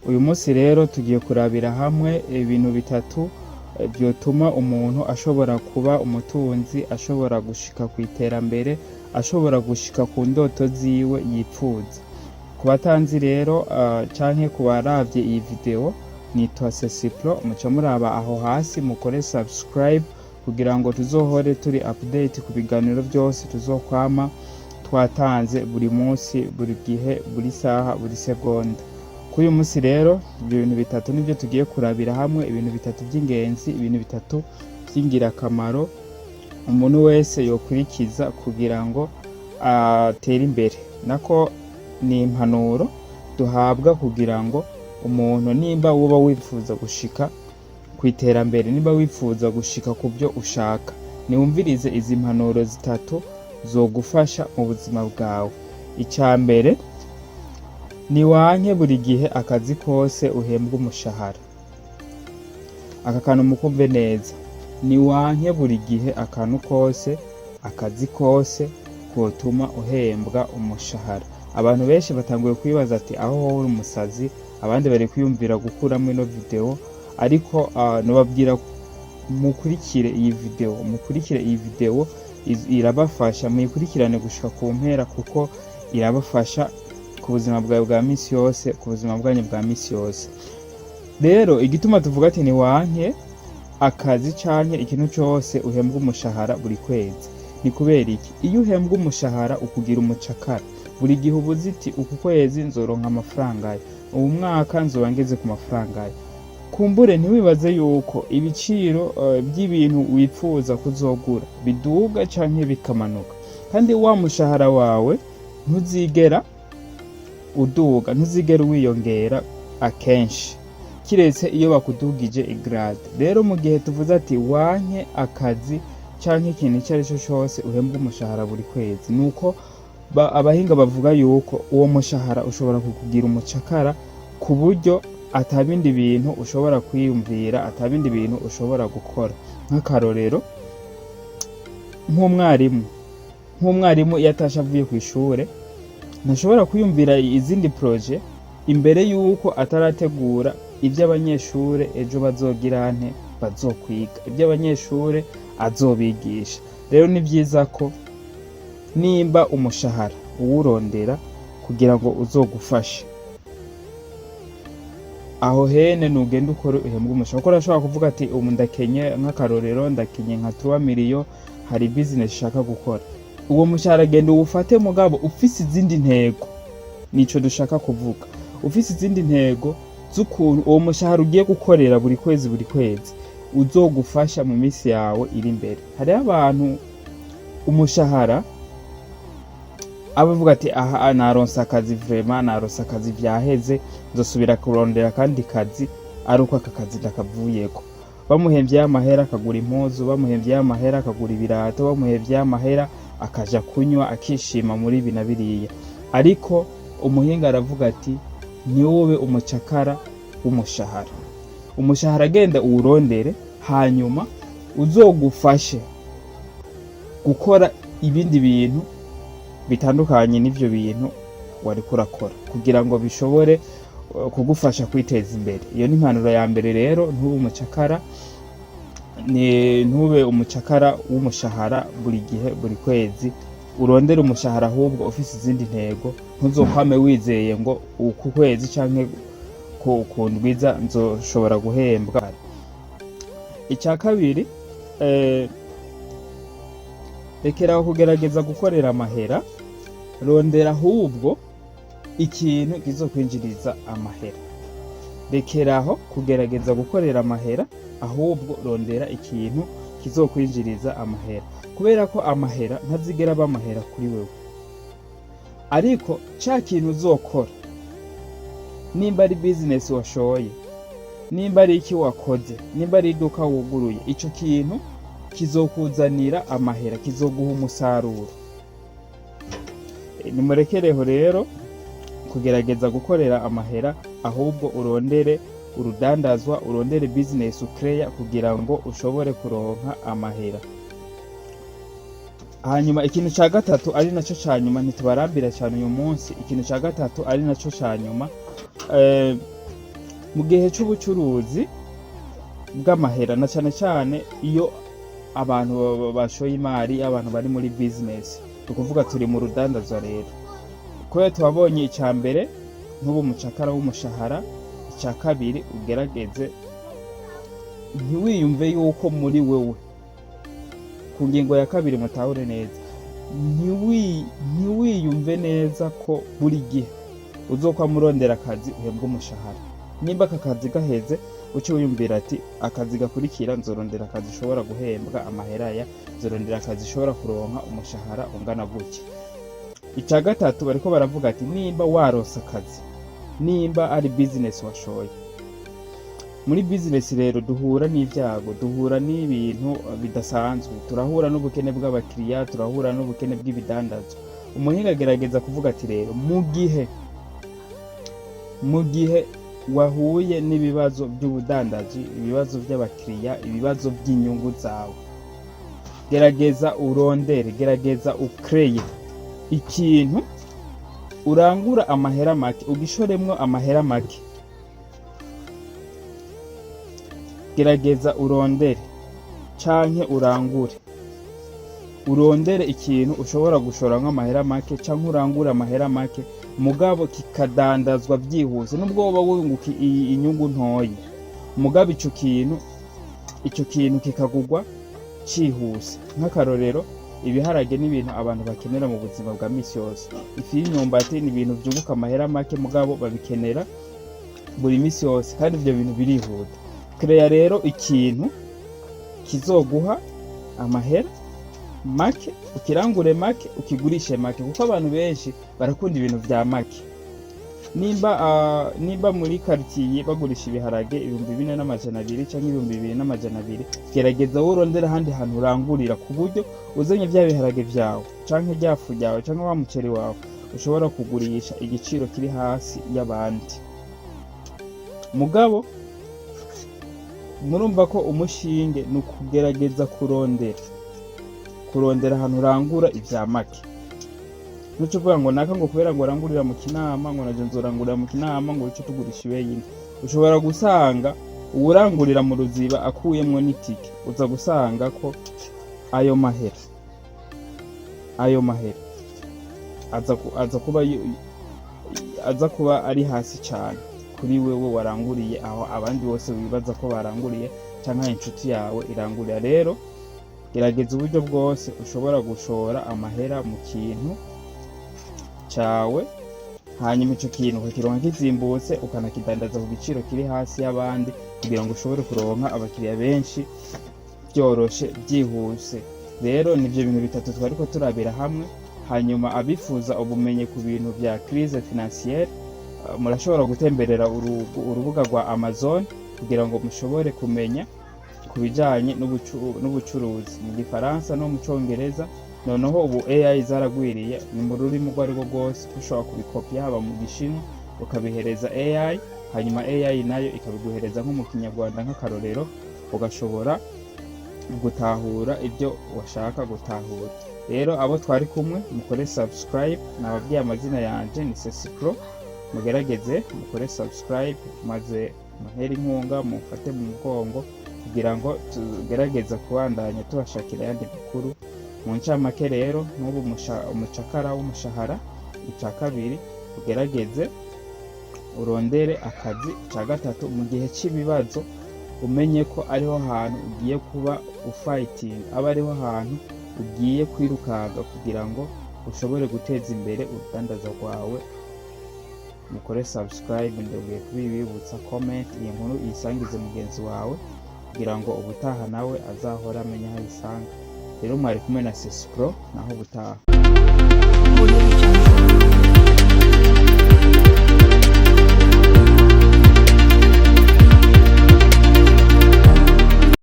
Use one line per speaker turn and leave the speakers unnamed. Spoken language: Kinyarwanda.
Uyu munsi rero tugiye kurabira hamwe ibintu bitatu byotuma umuntu ashobora kuba umutunzi, ashobora gushika ku iterambere, ashobora gushika ku ndoto ziwe yipfuza. Ku batanzi rero canke ku baravye iyi video, nitwa Sesipro, muca muraba aho hasi mukore subscribe kugira ngo tuzohore turi update ku biganiro byose tuzokwama twatanze buri munsi, buri gihe, buri saha, buri segonda. Kuri uyu munsi rero ibintu bitatu nivyo tugiye kurabira hamwe, ibintu bitatu by'ingenzi, ibintu bitatu by'ingirakamaro umuntu wese yokurikiza kugira ngo atere imbere. Nako ni impanuro duhabwa kugira ngo umuntu nimba woba wifuza gushika ku iterambere, nimba wifuza gushika ku byo ushaka, niwumvirize izi mpanuro zitatu zogufasha mu buzima bwawe. Icambere, ni wanke buri gihe akazi kose uhembwa umushahara. Aka kantu mukumve neza, ni wanke buri gihe akantu kose, akazi kose kotuma uhembwa umushahara. Abantu benshi batanguye kwibaza ati aho wowe uri umusazi, abandi bari kwiyumvira gukuramo ino video, ariko nobabwira mukurikire iyi video, irabafasha, muyikurikirane gushika ku mpera kuko irabafasha ku buzima bwawe bwa misi yose, ku buzima bwanyu bwa misi yose. Rero igituma tuvuga ati ni wanke akazi canke ikintu cyose uhembwa umushahara buri kwezi, ni kubera iki? Iyo uhembwa umushahara ukugira umucakara, buri gihe ubuze iti uku kwezi nzoronka amafaranga aya, ubu mwaka nzoba ngeze ku mafaranga aya. Kumbure ntiwibaze yuko ibiciro by'ibintu wipfuza kuzogura biduga canke bikamanuka, kandi wa mushahara wawe ntuzigera uduga, ntuzigera wiyongera akenshi, kiretse iyo bakudugije igrade. Rero mu gihe tuvuze ati wanke akazi canke ikintu icyo ari cyo cyose uhembwa umushahara buri kwezi, nuko abahinga bavuga yuko uwo mushahara ushobora kukugira umucakara, ku buryo atabindi bintu ushobora kwiyumvira, atabindi bintu ushobora gukora. Nk'akarorero, nk'umwarimu iyo atashe avuye ku ishure, ntashobora kwiyumvira izindi projet imbere yuko atarategura ibyo abanyeshure ejo bazogira nte bazokwiga, ibyo abanyeshure azobigisha. Rero ni byiza ko nimba umushahara uwurondera kugira ngo uzogufashe, aho hene nugenda ukora uhembwa umushahara. Kuko urashobora kuvuga ati ubu ndakenye, nk'akarorero ndakenye nka 3 million, hari business shaka gukora. Uwo mushahara genda uwufate mugabo ufise izindi ntego, nico dushaka kuvuga. Ufise izindi ntego z'ukuntu uwo mushahara ugiye gukorera buri kwezi uzogufasha mu misi yawe iri imbere. Hari abantu umushahara abavuga ati aha naronsa akazi, vraiment naronsa akazi vyaheze, nzosubira kurondera kandi kazi ari uko aka kazi ndakavuyeko. Bamuhemvye amahera akagura impuzu, bamuhemvye amahera akagura ibirato, bamuhemvye amahera akaja kunywa akishima muri ibi na biriya. Ariko umuhinga aravuga ati ni wowe umucakara w'umushahara. Umushahara agenda uwurondere, hanyuma uzogufashe gukora ibindi bintu bitandukanye n'ivyo bintu wari kurakora, kugira ngo bishobore kugufasha kwiteza imbere. Iyo ni impanuro ya mbere rero, ntube umucakara w'umushahara buri gihe, buri kwezi. Urondere umushahara ahubwo ufise izindi ntego, ntuzokwame wizeye ngo uku kwezi canke ku ndwiza nzoshobora guhembwa. Icya kabiri, rekeraho kugerageza gukorera amahera, rondera ahubwo ikintu kizokwinjiriza amahera. Rekeraho kugerageza gukorera amahera, ahubwo rondera ikintu kizokwinjiriza amahera. Kubera ko amahera ntazigera bamahera kuri wewe, ariko ca kintu uzokora, nimba ari business washoye, nimba ari iki wakoze, nimba ari iduka wuguruye, ico kintu kizokuzanira amahera, kizoguha umusaruro. Nimurekereho rero kugerageza gukorera amahera, ahubwo urondere urudandazwa, urondere business ukreya kugira ngo ushobore kuronka amahera. Hanyuma ikintu ca gatatu ari naco ca nyuma, ntitubarambira cyane uyu munsi, ikintu ca gatatu ari naco ca nyuma, mu gihe c'ubucuruzi bw'amahera, na cane cane iyo abantu bashoye imari, abantu bari muri business, tukuvuga turi mu rudandazwa rero. Kubera twabonye ica mbere nk'ubu mucakara w'umushahara, ica kabiri ugerageze ntiwiyumve yuko muri wewe, ku ngingo ya kabiri mutahure neza, ntiwiyumve neza ko buri gihe uzokwa murondera akazi uhembwa umushahara. Nimba aka kazi gaheze uce wiyumvira ati akazi gakurikira nzorondera akazi ushobora guhembwa amahera ya, nzorondera akazi ushobora kuronka umushahara ungana gutya. Ica gatatu bariko baravuga ati nimba waronse akazi, nimba ari business washoye, muri business rero duhura n'ivyago, duhura n'ibintu bidasanzwe, turahura n'ubukene bw'abakiriya, turahura n'ubukene bw'ibidandazwa. Umuhinga agerageza kuvuga ati rero mu gihe wahuye n'ibibazo by'ubudandaji, ibibazo by'abakiriya, ibibazo by'inyungu zawe, gerageza urondere, gerageza ukreye ikintu urangura amahera make, ugishoremwo amahera make. Gerageza urondere canke urondere ikintu ushobora gushoramwo amahera make, canke urangure amahera make, mugabo kikadandazwa vyihuse, nubwo woba wunguka inyungu ntoyi, mugabo ico kintu kikagurwa cihuse. Nk'akarorero, ibiharage n'ibintu abantu bakenera mu buzima bwa misi yose, ifi y'imyumbati ni ibintu vyunguka amahera make, mugabo babikenera buri misi yose, kandi ivyo bintu birihuta. Kreya rero ikintu kizoguha amahera make, ukirangure make, ukigurishe make, kuko abantu benshi barakunda ibintu vya make. Nimba muri quartier bagurisha ibiharage 2,200 canke 2,200, gerageza urondera ahandi hantu urangurira, ku buryo uzanye vya biharage vyawe canke ryafu ryawe canke wa muceri wawe ushobora kugurisha igiciro kiri hasi y'abandi. Mugabo murumva ko umushinge ni ukugerageza kurondera ahantu urangura ivya make. Nuco uvuga ngo naka ngo kubera ngo urangurira mu Kinama, ngo naje nzorangurira mu Kinama, ngo uce tugurisha ibeyine. Ushobora gusanga uwurangurira mu Ruziba akuyemwo n'itike, uza gusanga ko ayo mahera aza kuba ari hasi cane kuri wewe waranguriye aho abandi bose wibaza ko baranguriye, canke inshuti yawe irangurira. Rero gerageza uburyo bwose ushobora gushora amahera mu kintu cawe, hanyuma ico kintu ukakironka kizimbutse, ukanakidandaza ku giciro kiri hasi y'abandi, kugira ngo ushobore kuronka abakiriya benshi vyoroshe vyihuse. Rero nivyo bintu bitatu twariko turabira hamwe. Hanyuma abifuza ubumenyi ku bintu vya crise financière, murashobora gutemberera urubuga rwa Amazon kugira ngo mushobore kumenya ku bijanye n'ubucuruzi mu Gifaransa no mu Congereza. Noneho ubu AI zaragwiriye, ni mu rurimi rwo ariko rwose, ushobora kubikopya haba mu Gishinwa ukabihereza AI, hanyuma AI nayo ikabiguhereza nko mu Kinyarwanda nk'akarorero, ugashobora gutahura ibyo washaka gutahura. Rero abo twari kumwe, mukore subscribe. Nababwiye amazina yanje ni Sesipro, mugerageze mukore subscribe, maze muhere inkunga, mufate mu mugongo, kugira ngo tugerageza kubandanya tubashakira ayandi makuru. Mu ncamake rero, n'ubu umucakara w'umushahara, ica kabiri ugerageze urondere akazi, ica gatatu mu gihe c'ibibazo umenye ko ariho hantu ugiye kuba ufighting, aba ariho hantu ugiye kwirukanga kugira ngo ushobore guteza imbere urudandaza rwawe. Mukore subscribe, ndabwiye kubibibutsa, comment iyi nkuru iyisangize mugenzi wawe, kugira ngo ubutaha nawe azahora amenya aho ayisanga. Rero mwari kumwe na Sesipro, naho ubutaha.